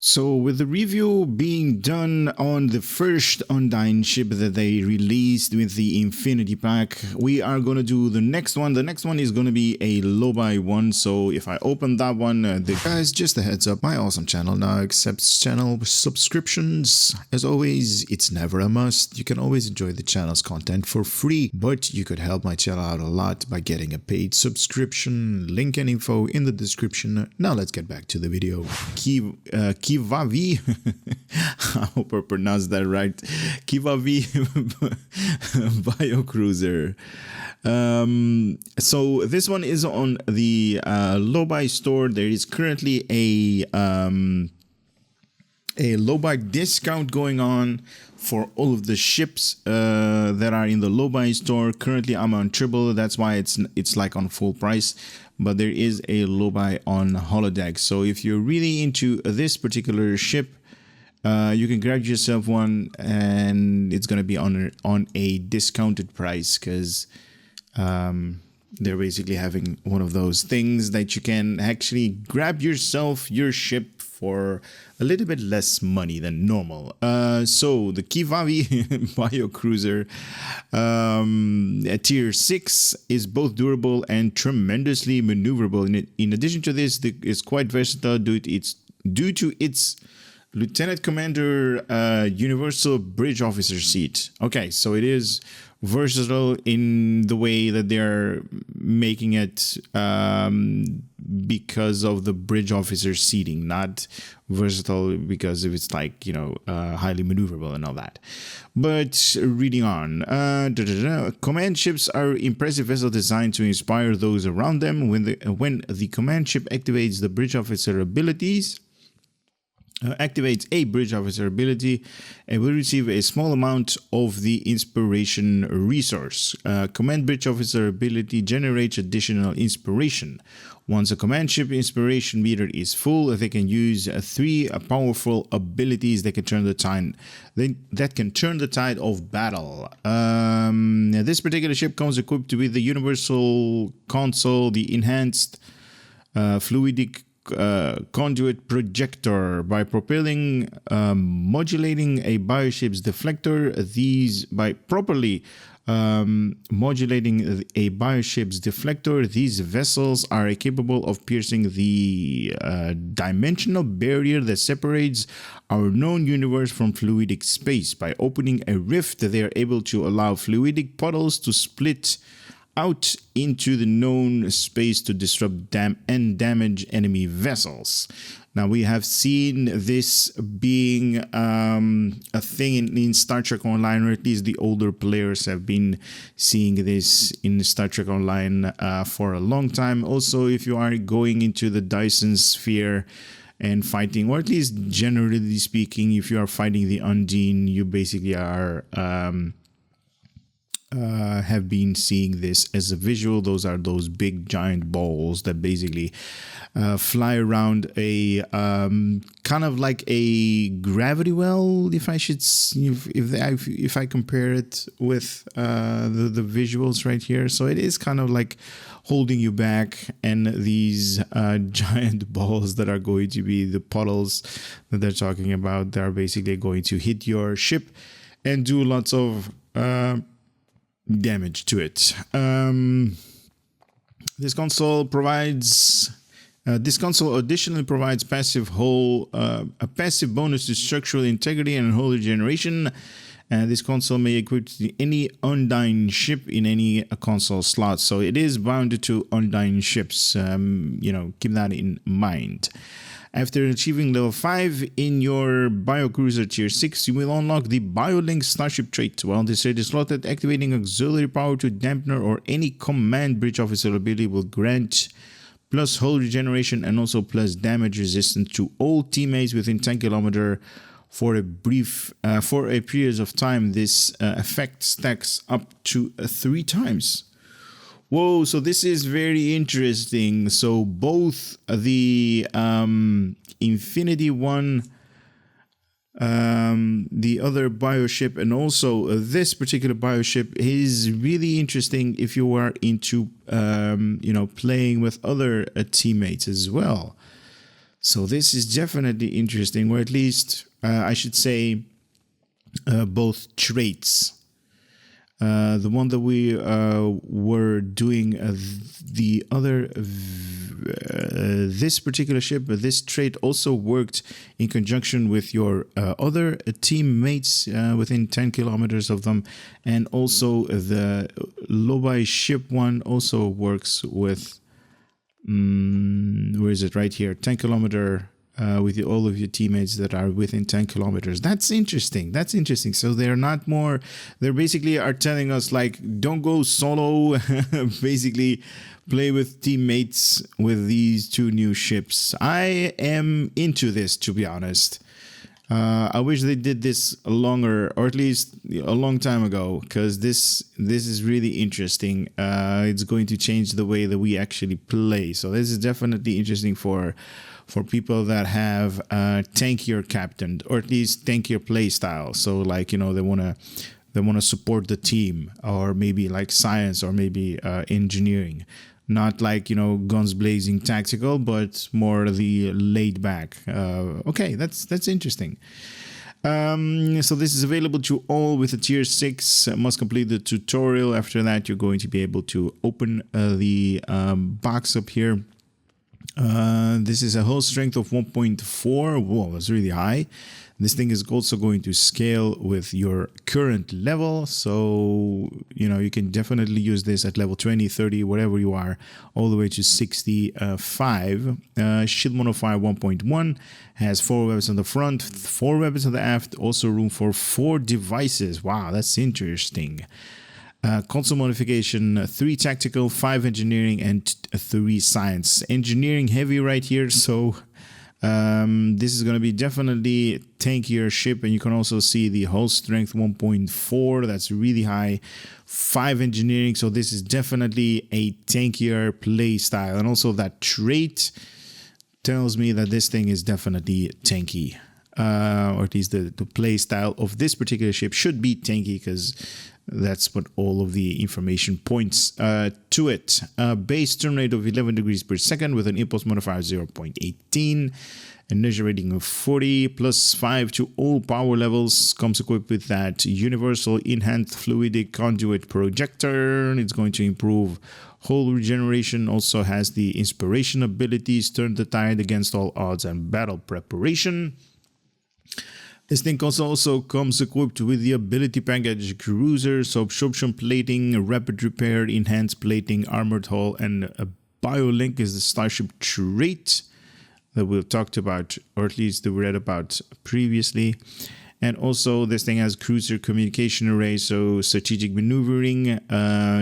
So with the review being done on the first Undine ship that they released with the Infinity Pack, we are going to do the next one. The next one is going to be a low-buy one, so if I open that one, guys, just a heads up, my awesome channel now accepts channel subscriptions. As always, it's never a must. You can always enjoy the channel's content for free, but you could help my channel out a lot by getting a paid subscription. Link and info in the description. Now let's get back to the video. Kiwavi, I hope I pronounced that right. Kiwavi Biocruiser. So this one is on the low-buy store. There is currently a low-buy discount going on for all of the ships that are in the low-buy store. Currently, I'm on triple. That's why it's like on full price. But there is a low-buy on holodeck. So if you're really into this particular ship, you can grab yourself one, and it's gonna be on a discounted price because they're basically having one of those things that you can actually grab yourself your ship for a little bit less money than normal. So the Kiwavi Biocruiser tier 6 is both durable and tremendously maneuverable. In addition to this, it's quite versatile due to its Lieutenant Commander Universal Bridge Officer seat. Okay, so it is versatile in the way that they're making it because of the bridge officer seating, not versatile because if it's like, you know, highly maneuverable and all that. But reading on, command ships are impressive vessels designed to inspire those around them. When the command ship activates the bridge officer abilities, activates a bridge officer ability and will receive a small amount of the inspiration resource. Command bridge officer ability generates additional inspiration. Once a command ship inspiration meter is full, they can use 3 powerful abilities that can turn the tide of battle. This particular ship comes equipped with the universal console, the enhanced fluidic conduit projector. By modulating a bioship's deflector, these vessels are capable of piercing the dimensional barrier that separates our known universe from fluidic space. By opening a rift, they are able to allow fluidic puddles to split out into the known space to disrupt and damage enemy vessels. Now, we have seen this being a thing in Star Trek Online, or at least the older players have been seeing this in Star Trek Online for a long time. Also, if you are going into the Dyson sphere and fighting, or at least generally speaking, if you are fighting the Undine, you basically are have been seeing this as a visual. Those are those big giant balls that basically fly around a kind of like a gravity well, if I compare it with the visuals right here. So it is kind of like holding you back, and these giant balls that are going to be the puddles that they're talking about, they're basically going to hit your ship and do lots of damage to it. This console additionally provides a passive bonus to structural integrity and hull regeneration. This console may equip any Undine ship in any console slot, so it is bound to Undine ships. You know, keep that in mind. After achieving level 5 in your Biocruiser tier 6, you will unlock the BioLink Starship trait. While this trait is slotted, activating auxiliary power to dampener or any command bridge officer ability will grant plus hull regeneration and also plus damage resistance to all teammates within 10 km for a period of time. This effect stacks up to 3 times. Whoa, so this is very interesting. So both the Infinity one, the other bioship, and also this particular bioship is really interesting if you are into, you know, playing with other teammates as well. So this is definitely interesting, or at least I should say both traits. The one that we were doing the other this particular ship, this trait also worked in conjunction with your other teammates within 10 kilometers of them, and also the Lobai ship one also works with where is it, right here, 10 kilometer with all of your teammates that are within 10 kilometers. That's interesting. That's interesting. So they're not more, they basically are telling us like, don't go solo, basically play with teammates with these two new ships. I am into this, to be honest. I wish they did this longer, or at least a long time ago, because this is really interesting. It's going to change the way that we actually play. So this is definitely interesting for people that have tankier captain, or at least tankier play style. So like, you know, they want to support the team, or maybe like science, or maybe engineering. Not like, you know, guns blazing tactical, but more the laid back. Okay, that's interesting. So this is available to all with a tier 6. Must complete the tutorial. After that, you're going to be able to open the box up here. This is a hull strength of 1.4. Whoa, that's really high. This thing is also going to scale with your current level. So, you know, you can definitely use this at level 20, 30, whatever you are, all the way to 65. Shield modifier 1.1. Has 4 weapons on the front, 4 weapons on the aft. Also room for 4 devices. Wow, that's interesting. Console modification, 3 tactical, 5 engineering, and 3 science. Engineering heavy right here, so this is going to be definitely tankier ship, and you can also see the hull strength 1.4. That's really high. 5 engineering, so this is definitely a tankier play style, and also that trait tells me that this thing is definitely tanky. Or at least the play style of this particular ship should be tanky, because that's what all of the information points to it. Base turn rate of 11 degrees per second with an impulse modifier 0.18. Inertia rating of 40 plus 5 to all power levels. Comes equipped with that universal enhanced fluidic conduit projector. It's going to improve hull regeneration. Also has the inspiration abilities. Turn the tide against all odds and battle preparation. This thing also comes equipped with the ability package cruiser, so absorption plating, rapid repair, enhanced plating, armored hull, and a biolink is the starship trait that we've talked about, or at least that we read about previously. And also this thing has cruiser communication array, so strategic maneuvering,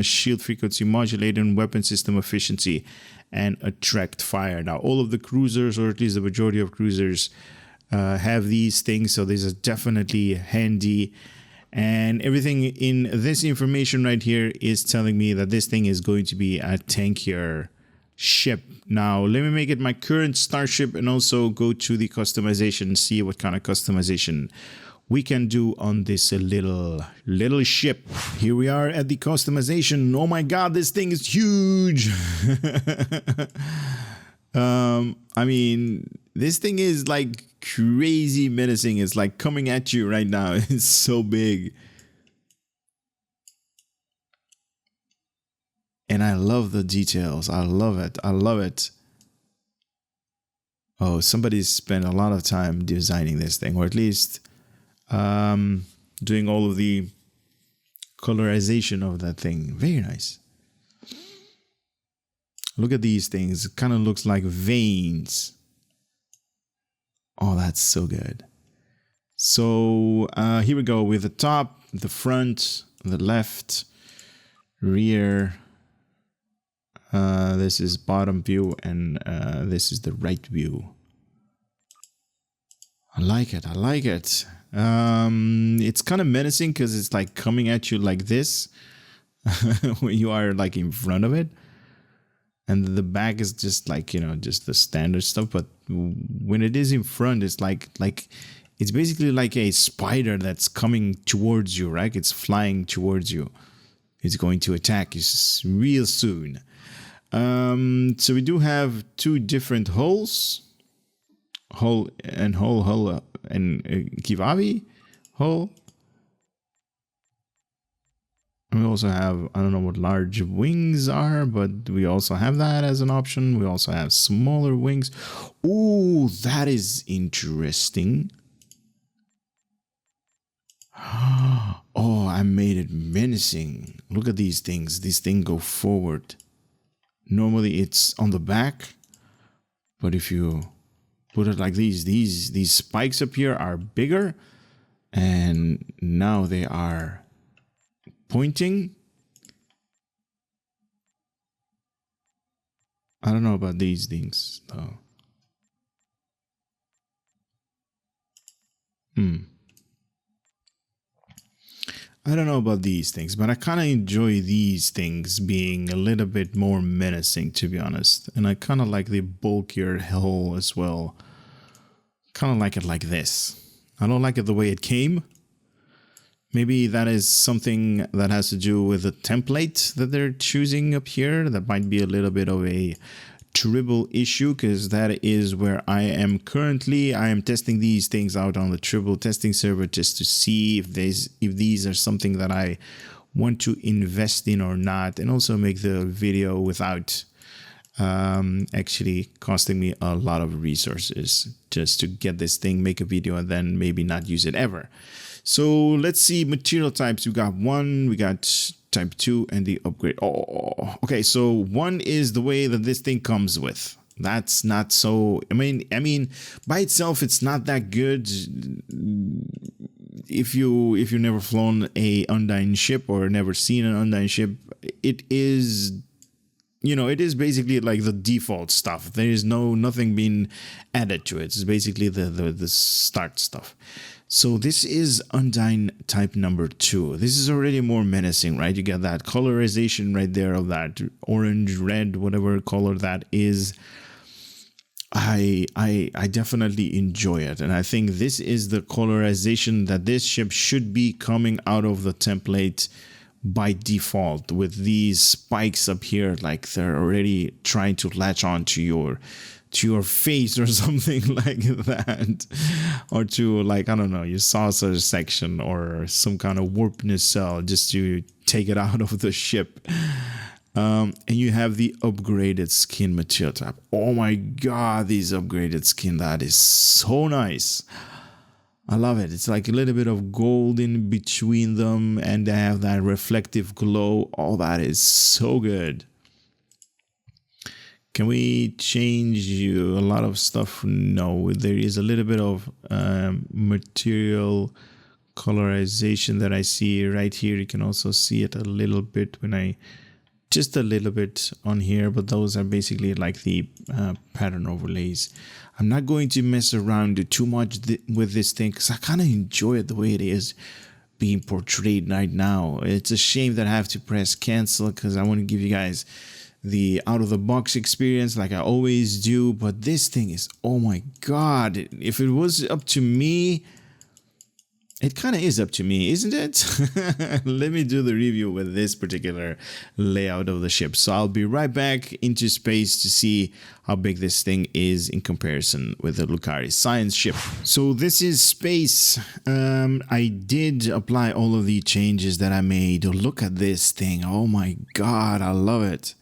shield frequency modulator, and weapon system efficiency, and attract fire. Now all of the cruisers, or at least the majority of cruisers, have these things, so these are definitely handy. And everything in this information right here is telling me that this thing is going to be a tankier ship. Now let me make it my current starship and also go to the customization, see what kind of customization we can do on this little ship. Here we are at the customization. Oh my god, this thing is huge. I mean, this thing is like crazy menacing. It's like coming at you right now. It's so big. And I love the details. I love it. I love it. Oh, somebody's spent a lot of time designing this thing, or at least doing all of the colorization of that thing. Very nice. Look at these things. It kind of looks like veins. Oh, that's so good. So here we go with the top, the front, the left, rear. This is bottom view, and this is the right view. I like it. I like it. It's kind of menacing because it's like coming at you like this when you are like in front of it. And the back is just like, you know, just the standard stuff. But when it is in front, it's like it's basically like a spider that's coming towards you, right? It's flying towards you. It's going to attack you real soon. So we do have 2 different hulls. hull and Kiwavi hull. And we also have, I don't know what large wings are, but we also have that as an option. We also have smaller wings. Ooh, that is interesting. Oh, I made it menacing. Look at these things. These things go forward. Normally it's on the back, but if you put it like these spikes up here are bigger, and now they are pointing. I don't know about these things though. I don't know about these things, but I kind of enjoy these things being a little bit more menacing, to be honest. And I kind of like the bulkier hull as well. Kind of like it like this. I don't like it the way it came. Maybe that is something that has to do with the template that they're choosing up here. That might be a little bit of a Tribble issue, because that is where I am currently. I am testing these things out on the Tribble testing server just to see if these are something that I want to invest in or not, and also make the video without actually costing me a lot of resources just to get this thing, make a video, and then maybe not use it ever. So let's see material types. We got 1, we got type 2, and the upgrade. Oh, okay. So 1 is the way that this thing comes with. That's not so. I mean, by itself, it's not that good. If you've never flown a Undine ship or never seen an Undine ship, it is, it is basically like the default stuff. There is nothing being added to it. It's basically the start stuff. So this is Undine type number 2. This is already more menacing, right? You get that colorization right there of that orange, red, whatever color that is. I definitely enjoy it, and I think this is the colorization that this ship should be coming out of the template by default, with these spikes up here, like they're already trying to latch on to your face or something like that, or to, like, I don't know, your saucer section or some kind of warp nacelle just to take it out of the ship. And you have the upgraded skin material type. Oh my god, these upgraded skin, that is so nice. I love it. It's like a little bit of gold in between them, and they have that reflective glow. Oh, that is so good. Can we change a lot of stuff? No, there is a little bit of material colorization that I see right here. You can also see it a little bit just a little bit on here, but those are basically like the pattern overlays. I'm not going to mess around too much with this thing, because I kind of enjoy it the way it is being portrayed right now. It's a shame that I have to press cancel, because I want to give you guys the out-of-the-box experience like I always do. But this thing is, oh my god, if it was up to me, it kind of is up to me, isn't it? Let me do the review with this particular layout of the ship. So I'll be right back into space to see how big this thing is in comparison with the Lucari science ship. So this is space. I did apply all of the changes that I made. Look at this thing. Oh my god, I love it.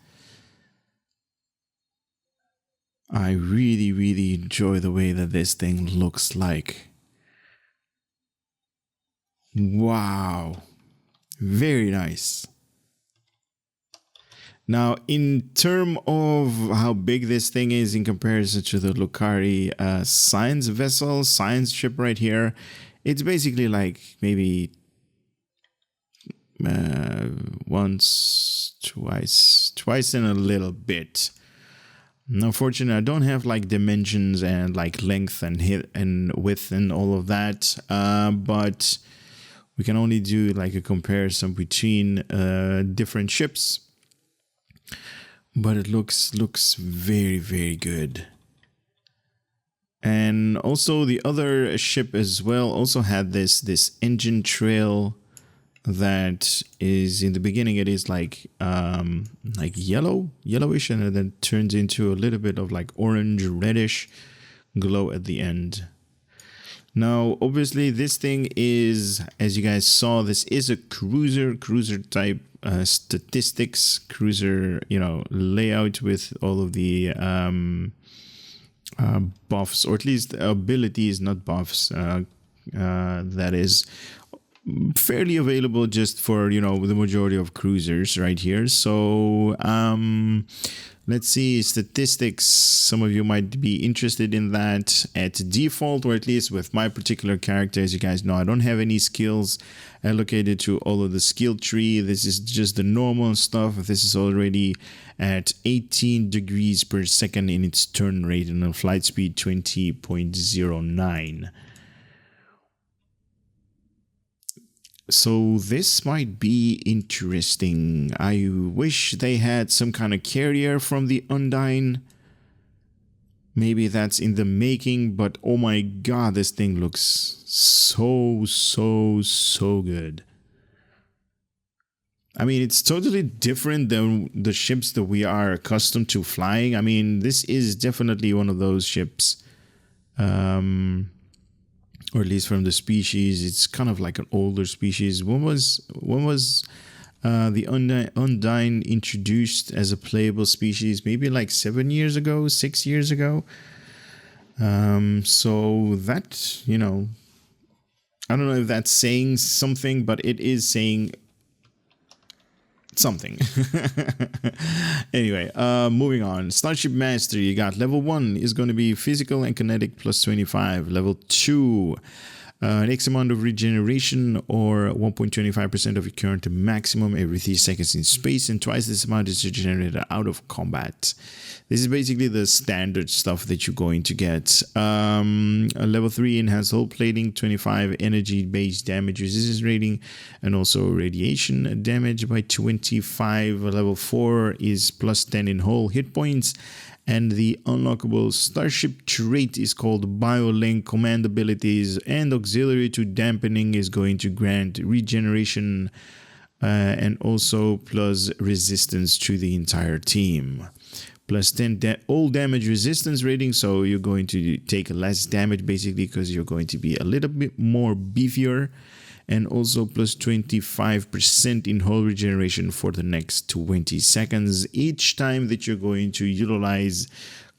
I really, really enjoy the way that this thing looks like. Wow, very nice. Now, in terms of how big this thing is in comparison to the Lucari science vessel, science ship right here, it's basically like maybe once, twice and a little bit. Unfortunately, I don't have like dimensions and like length and width and all of that, but we can only do like a comparison between different ships. But it looks very, very good. And also the other ship as well also had this engine trail that is, in the beginning it is like yellowish, and then turns into a little bit of like orange reddish glow at the end. Now, obviously, this thing is, as you guys saw, this is a cruiser type statistics, cruiser, layout with all of the buffs, or at least abilities, not buffs. That is fairly available just for the majority of cruisers right here. So let's see statistics. Some of you might be interested in that. At default, or at least with my particular character, as you guys know, I don't have any skills allocated to all of the skill tree. This is just the normal stuff. This is already at 18 degrees per second in its turn rate and a flight speed 20.09. So this might be interesting. I wish they had some kind of carrier from the Undine. Maybe that's in the making, but oh my god, this thing looks so good. I mean, it's totally different than the ships that we are accustomed to flying. I mean, this is definitely one of those ships. Or at least from the species, it's kind of like an older species. When was the Undine introduced as a playable species? Maybe like 7 years ago, 6 years ago. So that, I don't know if that's saying something, but it is saying something. Anyway, moving on. Starship Mastery, you got level 1 is going to be physical and kinetic plus 25. Level 2, an X amount of regeneration, or 1.25% of your current maximum every 3 seconds in space, and twice this amount is regenerated out of combat. This is basically the standard stuff that you're going to get. Level 3, enhanced hull plating, 25 energy-based damage resistance rating, and also radiation damage by 25. Level 4 is plus 10 in hull hit points. And the unlockable starship trait is called BioLink. Command abilities and auxiliary to dampening is going to grant regeneration and also plus resistance to the entire team. Plus 10 all damage resistance rating, so you're going to take less damage basically because you're going to be a little bit more beefier. And also plus 25% in hull regeneration for the next 20 seconds each time that you're going to utilize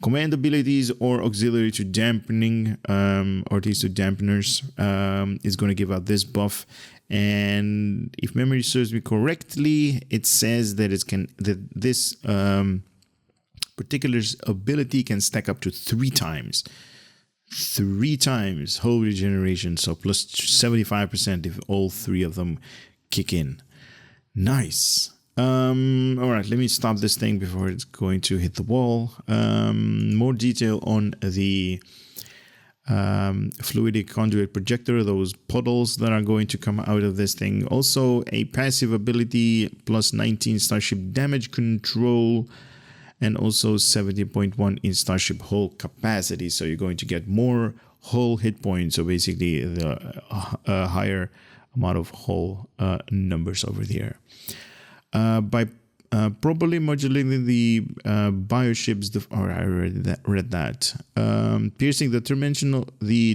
command abilities or auxiliary to dampening, or at least to dampeners, is going to give out this buff. And if memory serves me correctly, it says that this particular ability can stack up to 3 times. 3 times hull regeneration, so plus 75% if all 3 of them kick in. Nice. All right, let me stop this thing before it's going to hit the wall. More detail on the fluidic conduit projector, those puddles that are going to come out of this thing. Also a passive ability, plus 19 starship damage control, and also 70.1 in starship hull capacity. So you're going to get more hull hit points. So basically the higher amount of hull numbers over there. By properly modulating the bioships, I read that. Piercing the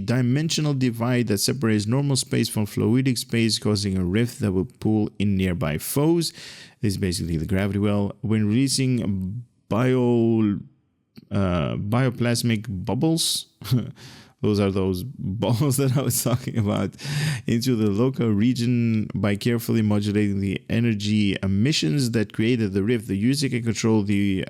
dimensional divide that separates normal space from fluidic space, causing a rift that will pull in nearby foes. This is basically the gravity well. When releasing bioplasmic bubbles, those are those balls that I was talking about, into the local region by carefully modulating the energy emissions that created the rift. The user can control the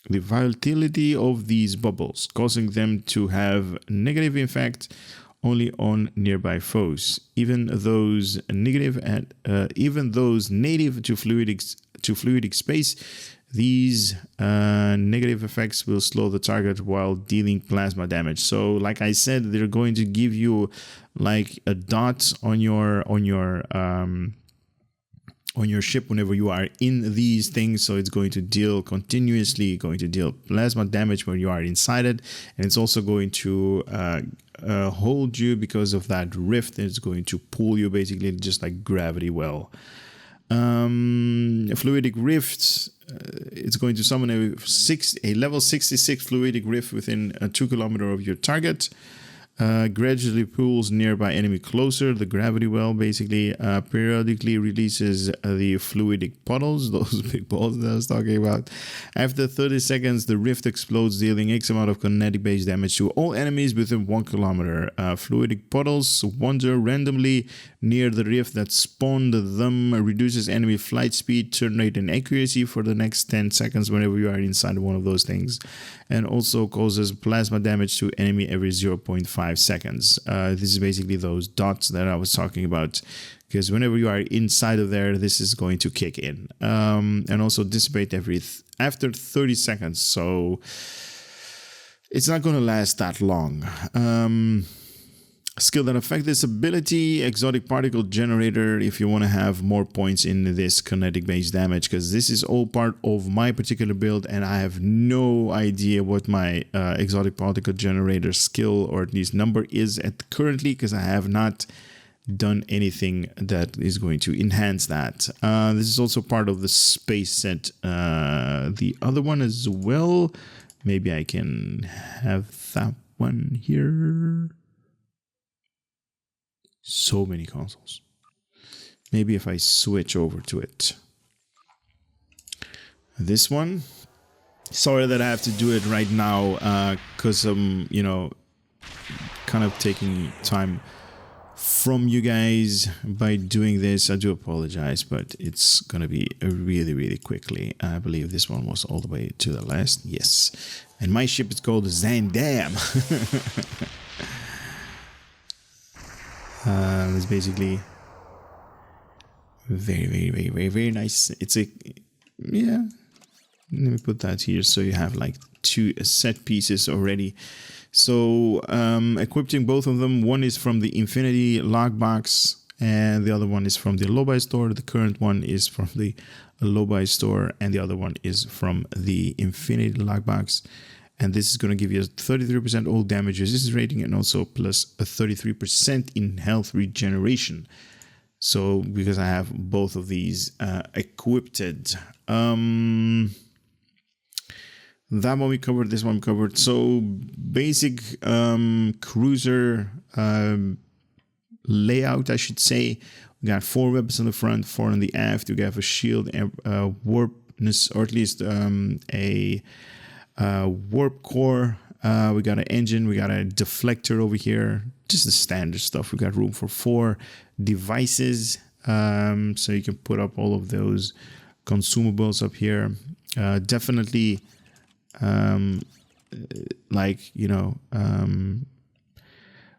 the volatility of these bubbles, causing them to have negative effect only on nearby foes, even those native to fluidic space. These negative effects will slow the target while dealing plasma damage. So, like I said, they're going to give you like a dot on your on your ship whenever you are in these things. So it's going to deal continuously, going to deal plasma damage when you are inside it, and it's also going to hold you because of that rift. It's going to pull you basically just like gravity well. Fluidic rifts. It's going to summon a level 66 fluidic rift within 2 kilometers of your target. Gradually pulls nearby enemy closer. The gravity well basically periodically releases the fluidic puddles, those big balls that I was talking about. After 30 seconds, the rift explodes, dealing X amount of kinetic-based damage to all enemies within 1 kilometer. Fluidic puddles wander randomly near the rift that spawned them, reduces enemy flight speed, turn rate, and accuracy for the next 10 seconds whenever you are inside one of those things, and also causes plasma damage to enemy every 0.5 seconds. This is basically those dots that I was talking about, because whenever you are inside of there, this is going to kick in, and also dissipate after 30 seconds. So it's not going to last that long. Skill that affect this ability, exotic particle generator, if you want to have more points in this kinetic based damage, because this is all part of my particular build and I have no idea what my exotic particle generator skill, or at least number, is at currently, because I have not done anything that is going to enhance that. This is also part of the space set, the other one as well. Maybe I can have that one here. So many consoles. Maybe if I switch over to it. This one. Sorry that I have to do it right now, because I'm, kind of taking time from you guys by doing this. I do apologize, but it's gonna be really, really quickly. I believe this one was all the way to the last. Yes. And my ship is called Zandam. It's basically very, very, very, very, very nice. It's a, yeah, let me put that here so you have like 2 set pieces already. So equipping both of them, one is from the Infinity Lockbox and the other one is from the Lobi Store. The current one is from the Lobi Store and the other one is from the Infinity Lockbox. And this is going to give you a 33% all damage resistance rating and also plus a 33% in health regeneration. So because I have both of these equipped. That one we covered, this one we covered. So basic cruiser layout, I should say. We got 4 weapons on the front, 4 on the aft. We have a shield, warpness, or at least a warp core. We got an engine, we got a deflector over here, just the standard stuff. We got room for 4 devices, so you can put up all of those consumables up here. Definitely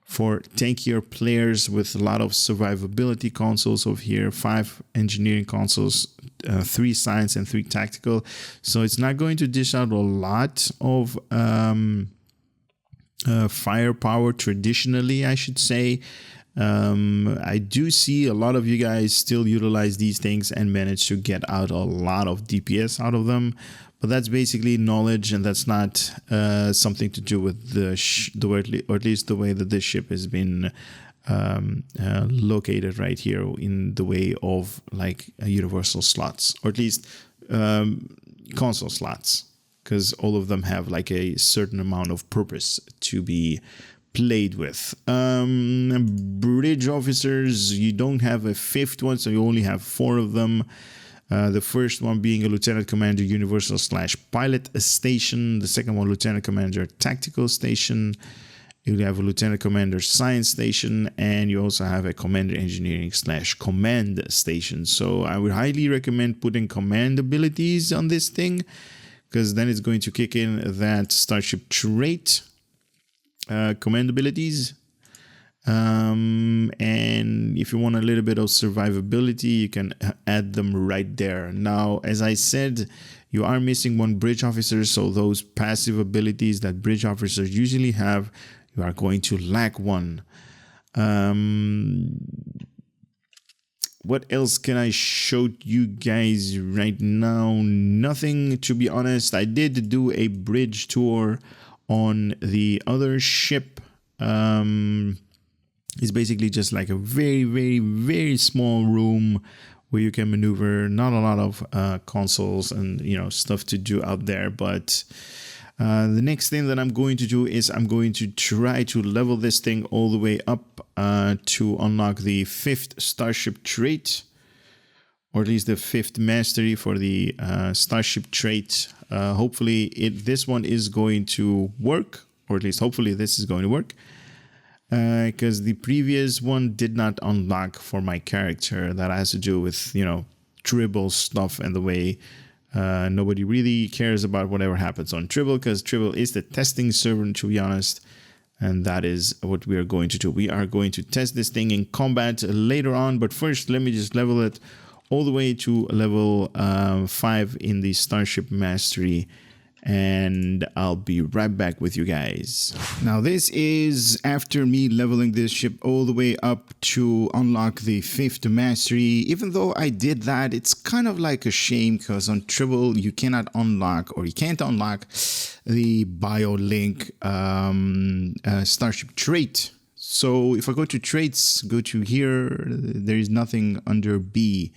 for tankier players with a lot of survivability consoles over here, 5 engineering consoles, 3 science and 3 tactical. So it's not going to dish out a lot of firepower traditionally, I should say. I do see a lot of you guys still utilize these things and manage to get out a lot of DPS out of them. But that's basically knowledge, and that's not something to do with or at least the way that this ship has been located right here in the way of like universal slots, or at least console slots, because all of them have like a certain amount of purpose to be played with. Bridge officers, you don't have a 5th one, so you only have 4 of them. The first one being a Lieutenant Commander Universal / Pilot Station. The second one, Lieutenant Commander Tactical Station. You have a Lieutenant Commander Science Station, and you also have a Commander Engineering / Command Station. So I would highly recommend putting command abilities on this thing, because then it's going to kick in that Starship trait, command abilities. And if you want a little bit of survivability, you can add them right there. Now, as I said, you are missing 1 bridge officer, so those passive abilities that bridge officers usually have, you are going to lack 1. What else can I show you guys right now? Nothing, to be honest. I did do a bridge tour on the other ship. It's basically just like a very, very, very small room where you can maneuver. Not a lot of consoles and, you know, stuff to do out there. But the next thing that I'm going to do is I'm going to try to level this thing all the way up to unlock the 5th starship trait, or at least the 5th mastery for the starship trait. Hopefully this one is going to work, or at least hopefully this is going to work, because the previous one did not unlock for my character. That has to do with, you know, Tribble stuff and the way nobody really cares about whatever happens on Tribble, because Tribble is the testing server, to be honest. And that is what we are going to do. We are going to test this thing in combat later on. But first, let me just level it all the way to level 5 in the Starship Mastery. And I'll be right back with you guys. Now, this is after me leveling this ship all the way up to unlock the 5th mastery. Even though I did that, it's kind of like a shame, because on Tribble you cannot unlock, or you can't unlock, the BioLink starship trait. So if I go to traits, go to here, there is nothing under B.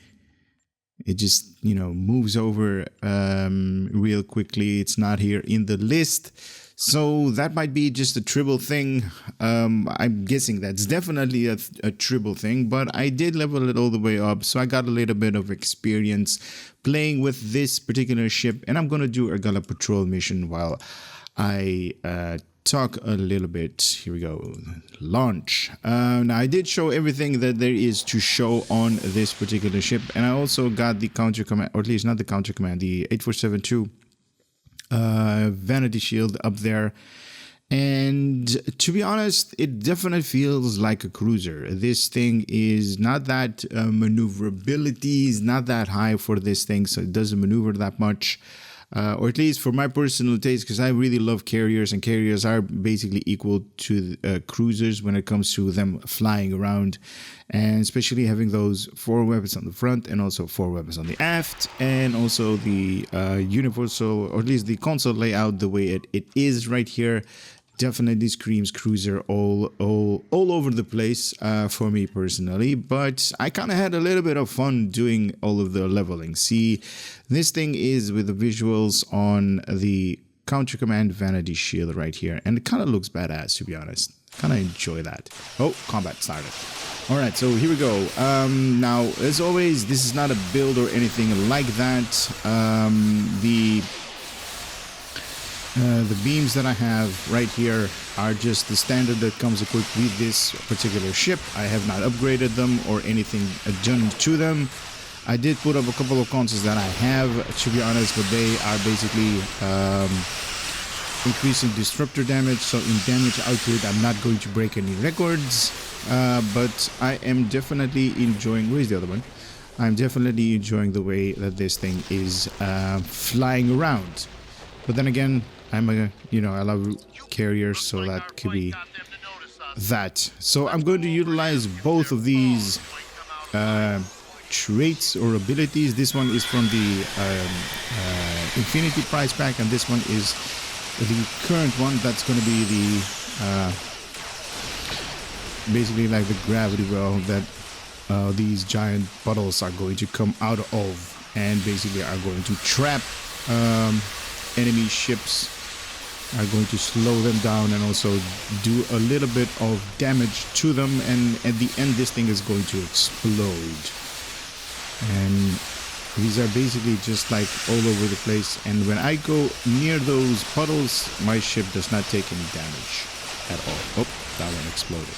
It just, you know, moves over real quickly. It's not here in the list. So that might be just a Tribble thing. I'm guessing that's definitely a Tribble thing, but I did level it all the way up. So I got a little bit of experience playing with this particular ship. And I'm going to do a Gala Patrol mission while I talk a little bit. Here we go. Launch. Now, I did show everything that there is to show on this particular ship, and I also got the counter command, or at least not the counter command, the 8472 vanity shield up there. And to be honest, it definitely feels like a cruiser. This thing is not that maneuverability is not that high for this thing, so it doesn't maneuver that much. Or at least for my personal taste, because I really love carriers, and carriers are basically equal to cruisers when it comes to them flying around, and especially having those 4 weapons on the front and also 4 weapons on the aft, and also the universal, or at least the console layout the way it is right here. Definitely screams cruiser all over the place for me personally, but I kind of had a little bit of fun doing all of the leveling. See, this thing is with the visuals on the counter command vanity shield right here, and it kind of looks badass, to be honest. Kind of enjoy that. Oh, combat started. All right, so here we go. Now, as always, this is not a build or anything like that. The beams that I have right here are just the standard that comes equipped with this particular ship. I have not upgraded them or anything done to them. I did put up a couple of consoles that I have, to be honest, but they are basically increasing disruptor damage. So in damage output, I'm not going to break any records, but I am definitely enjoying. Where's the other one? I'm definitely enjoying the way that this thing is flying around. But then again, I'm a, I love carriers, so that could be that. So I'm going to utilize both of these traits or abilities. This one is from the Infinity Prize Pack, and this one is the current one. That's going to be the basically like the gravity well that these giant puddles are going to come out of, and basically are going to trap enemy ships, are going to slow them down and also do a little bit of damage to them, and at the end this thing is going to explode. And these are basically just like all over the place, and when I go near those puddles, my ship does not take any damage at all. Oh, that one exploded.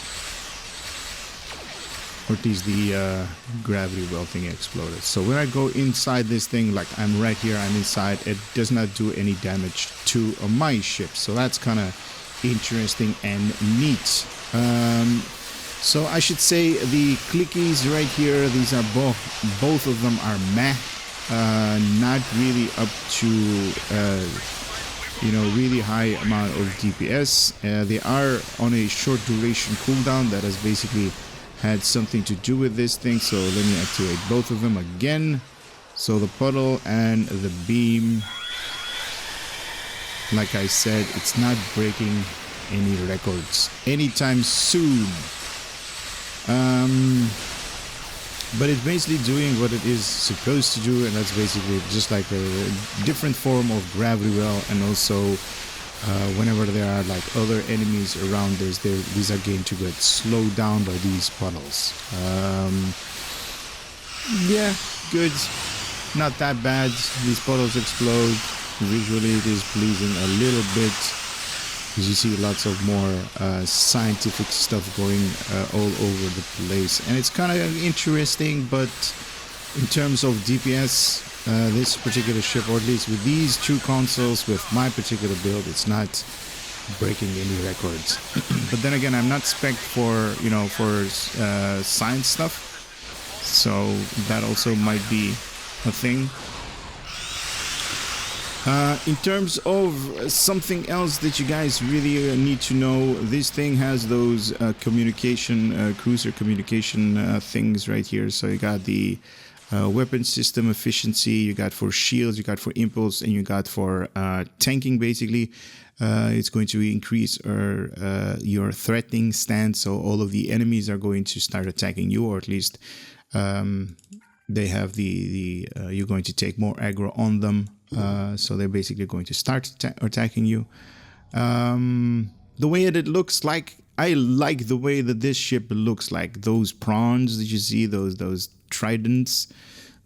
Or at least the gravity well thing exploded. So when I go inside this thing, like I'm right here, I'm inside, it does not do any damage to my ship. So that's kind of interesting and neat. So I should say the clickies right here, these are both of them are meh. Not really up to, really high amount of DPS. They are on a short duration cooldown that is basically had something to do with this thing. So let me activate both of them again. So the puddle and the beam, like I said, it's not breaking any records anytime soon. But it's basically doing what it is supposed to do, and that's basically just like a different form of gravity well. And also whenever there are like other enemies around this, these are going to get slowed down by these puddles. Yeah, good, not that bad. These puddles explode. Visually it is pleasing a little bit, as you see lots of more scientific stuff going all over the place, and it's kind of interesting. But in terms of DPS, this particular ship, or at least with these two consoles, with my particular build, it's not breaking any records. But then again, I'm not spec'd for, you know, for science stuff, so that also might be a thing. In terms of something else that you guys really need to know, this thing has those communication, cruiser communication things right here. So you got the weapon system efficiency, you got for shields, you got for impulse, and you got for tanking. Basically, it's going to increase your threatening stance, so all of the enemies are going to start attacking you, or at least they have the you're going to take more aggro on them. So they're basically going to start attacking you. The way that it looks like, I like the way that this ship looks like. Those prawns that you see, those tridents,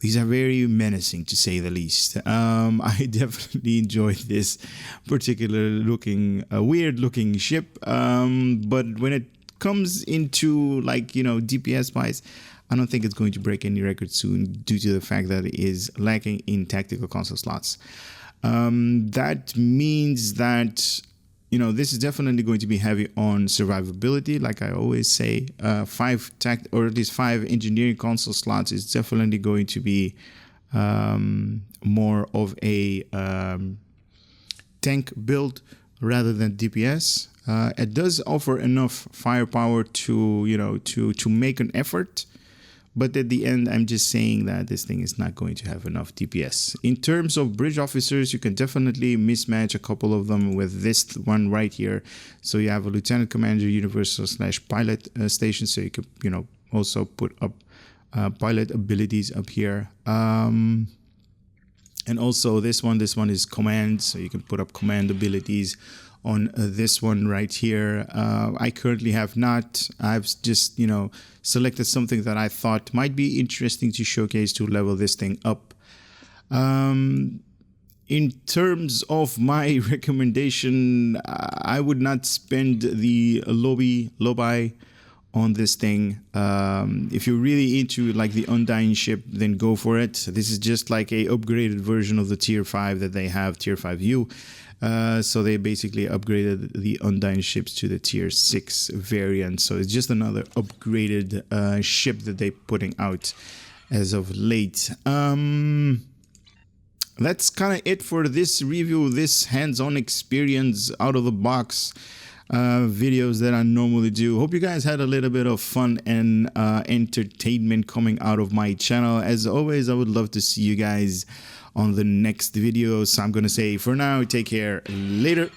these are very menacing, to say the least. I definitely enjoyed this particular looking, weird looking ship. But when it comes into, like, you know, DPS wise, I don't think it's going to break any records soon, due to the fact that it is lacking in tactical console slots. That means that, you know, this is definitely going to be heavy on survivability. Like I always say, 5 or at least 5 engineering console slots is definitely going to be more of a tank build rather than DPS. It does offer enough firepower to, you know, to make an effort. But at the end, I'm just saying that this thing is not going to have enough DPS. In terms of bridge officers, you can definitely mismatch a couple of them with this one right here. So you have a lieutenant commander, universal / pilot station. So you could, you know, also put up pilot abilities up here. And also this one is command. So you can put up command abilities on this one right here. I currently have not. I've just, you know, selected something that I thought might be interesting to showcase to level this thing up. In terms of my recommendation, I would not spend the lobby on this thing. If you're really into like the Undine ship, then go for it. This is just like a upgraded version of the tier 5 that they have, tier 5U. So they basically upgraded the Undine ships to the tier 6 variant. So it's just another upgraded ship that they're putting out as of late. That's kind of it for this review, this hands-on experience out of the box videos that I normally do. Hope you guys had a little bit of fun and entertainment coming out of my channel. As always, I would love to see you guys on the next video. So I'm gonna say for now, take care, later.